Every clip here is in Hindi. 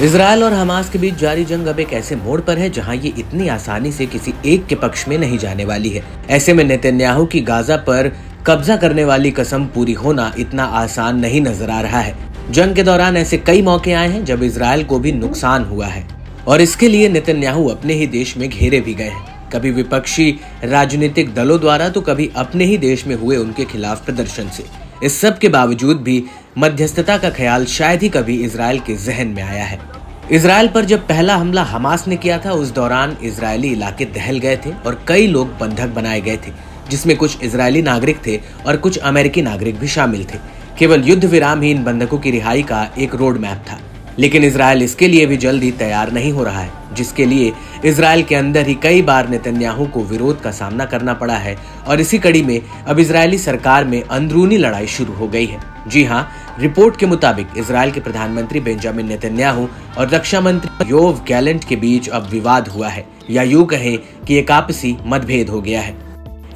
इजरायल और हमास के बीच जारी जंग अब एक ऐसे मोड़ पर है जहां ये इतनी आसानी से किसी एक के पक्ष में नहीं जाने वाली है। ऐसे में नेतन्याहू की गाजा पर कब्जा करने वाली कसम पूरी होना इतना आसान नहीं नजर आ रहा है। जंग के दौरान ऐसे कई मौके आए हैं जब इजरायल को भी नुकसान हुआ है और इसके लिए नेतन्याहू अपने ही देश में घेरे भी गए हैं। कभी विपक्षी राजनीतिक दलों द्वारा तो कभी अपने ही देश में हुए उनके खिलाफ प्रदर्शन से। इस सब के बावजूद भी मध्यस्थता का ख्याल शायद ही कभी इजरायल के जहन में आया है। इजरायल पर जब पहला हमला हमास ने किया था उस दौरान इजरायली इलाके दहल गए थे और कई लोग बंधक बनाए गए थे, जिसमें कुछ इजरायली नागरिक थे और कुछ अमेरिकी नागरिक भी शामिल थे। केवल युद्ध विराम ही इन बंधकों की रिहाई का एक रोड मैप था, लेकिन इजरायल इसके लिए भी जल्दी तैयार नहीं हो रहा है, जिसके लिए इजरायल के अंदर ही कई बार नेतन्याहू को विरोध का सामना करना पड़ा है और इसी कड़ी में अब इजरायली सरकार में अंदरूनी लड़ाई शुरू हो गई है। जी हाँ, रिपोर्ट के मुताबिक इजरायल के प्रधानमंत्री बेंजामिन नेतन्याहू और रक्षा मंत्री योव गैलेंट के बीच अब विवाद हुआ है, या यूं कहें कि एक आपसी मतभेद हो गया है।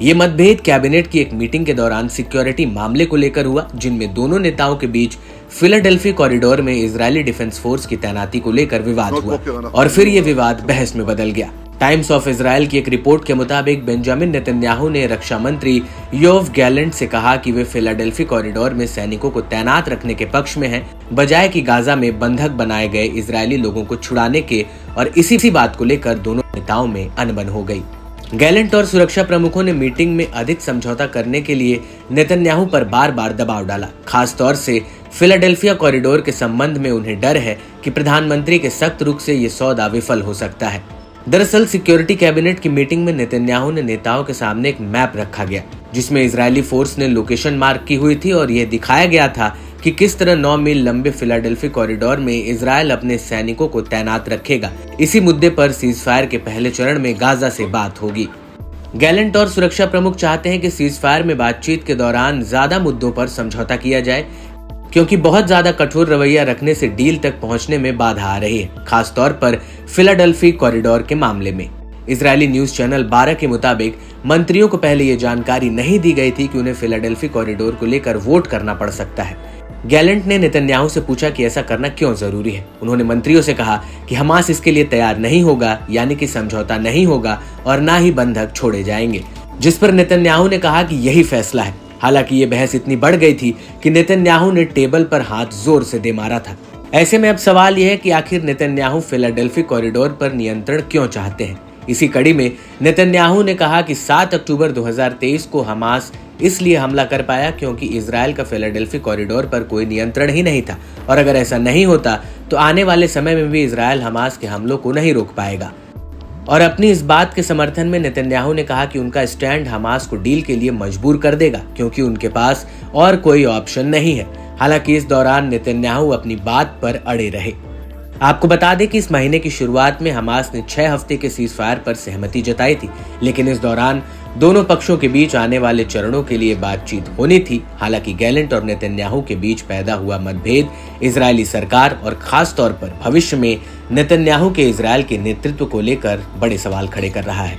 ये मतभेद कैबिनेट की एक मीटिंग के दौरान सिक्योरिटी मामले को लेकर हुआ, जिनमें दोनों नेताओं के बीच फिलाडेल्फी कॉरिडोर में इजरायली डिफेंस फोर्स की तैनाती को लेकर विवाद हुआ और फिर ये विवाद बहस में बदल गया। टाइम्स ऑफ इजरायल की एक रिपोर्ट के मुताबिक बेंजामिन नेतन्याहू ने रक्षा मंत्री योव गैलेंट से कहा कि वे फिलाडेल्फी कॉरिडोर में सैनिकों को तैनात रखने के पक्ष में हैं, बजाय कि गाजा में बंधक बनाए गए इजरायली लोगों को छुड़ाने के, और इसी बात को लेकर दोनों नेताओं में अनबन हो गई। गैलेंट और सुरक्षा प्रमुखों ने मीटिंग में अधिक समझौता करने के लिए नेतन्याहू पर बार बार दबाव डाला। खास तौर से फिलाडेल्फिया कॉरिडोर के संबंध में उन्हें डर है कि प्रधानमंत्री के सख्त रुख से ये सौदा विफल हो सकता है। दरअसल सिक्योरिटी कैबिनेट की मीटिंग में नेतन्याहू ने नेताओं के सामने एक मैप रखा गया, जिसमें इजरायली फोर्स ने लोकेशन मार्क की हुई थी और यह दिखाया गया था कि किस तरह 9 मील लंबे फिलाडेल्फी कॉरिडोर में इजरायल अपने सैनिकों को तैनात रखेगा। इसी मुद्दे पर सीजफायर के पहले चरण में गाजा से बात होगी। गैलेंट और सुरक्षा प्रमुख चाहते हैं कि सीजफायर में बातचीत के दौरान ज्यादा मुद्दों पर समझौता किया जाए, क्योंकि बहुत ज्यादा कठोर रवैया रखने से डील तक पहुंचने में बाधा आ रही है, खास तौर पर फिलाडेल्फी कॉरिडोर के मामले में। इजरायली न्यूज चैनल 12 के मुताबिक मंत्रियों को पहले ये जानकारी नहीं दी गई थी कि उन्हें फिलाडेल्फी कॉरिडोर को लेकर वोट करना पड़ सकता है। गैलेंट ने नेतन्याहू से पूछा कि ऐसा करना क्यों जरूरी है। उन्होंने मंत्रियों से कहा कि हमास इसके लिए तैयार नहीं होगा, यानी कि समझौता नहीं होगा और ना ही बंधक छोड़े जाएंगे, जिस पर नेतन्याहू ने कहा कि यही फैसला है। हालांकि ये बहस इतनी बढ़ गई थी कि नेतन्याहू ने टेबल पर हाथ जोर से दे मारा था। ऐसे में अब सवाल यह है कि आखिर नेतन्याहू फिलाडेल्फी कॉरिडोर पर नियंत्रण क्यों चाहते हैं। इसी कड़ी में नेतन्याहू ने कहा कि 7 अक्टूबर 2023 को हमास इसलिए हमला कर पाया क्योंकि इजरायल का फिलाडेल्फी कॉरिडोर पर कोई नियंत्रण ही नहीं था, और अगर ऐसा नहीं होता तो आने वाले समय में भी इजरायल हमास के हमलों को नहीं रोक पाएगा। और अपनी इस बात के समर्थन में नेतन्याहू ने कहा कि उनका स्टैंड हमास को डील के लिए मजबूर कर देगा, क्योंकि उनके पास और कोई ऑप्शन नहीं है। हालांकि इस दौरान नेतन्याहू अपनी बात पर अड़े रहे। आपको बता दें कि इस महीने की शुरुआत में हमास ने 6 हफ्ते के सीजफायर पर सहमति जताई थी, लेकिन इस दौरान दोनों पक्षों के बीच आने वाले चरणों के लिए बातचीत होनी थी। हालांकि गैलेंट और नेतन्याहू के बीच पैदा हुआ मतभेद इजरायली सरकार और खास तौर पर भविष्य में नेतन्याहू के इजरायल के नेतृत्व को लेकर बड़े सवाल खड़े कर रहा है।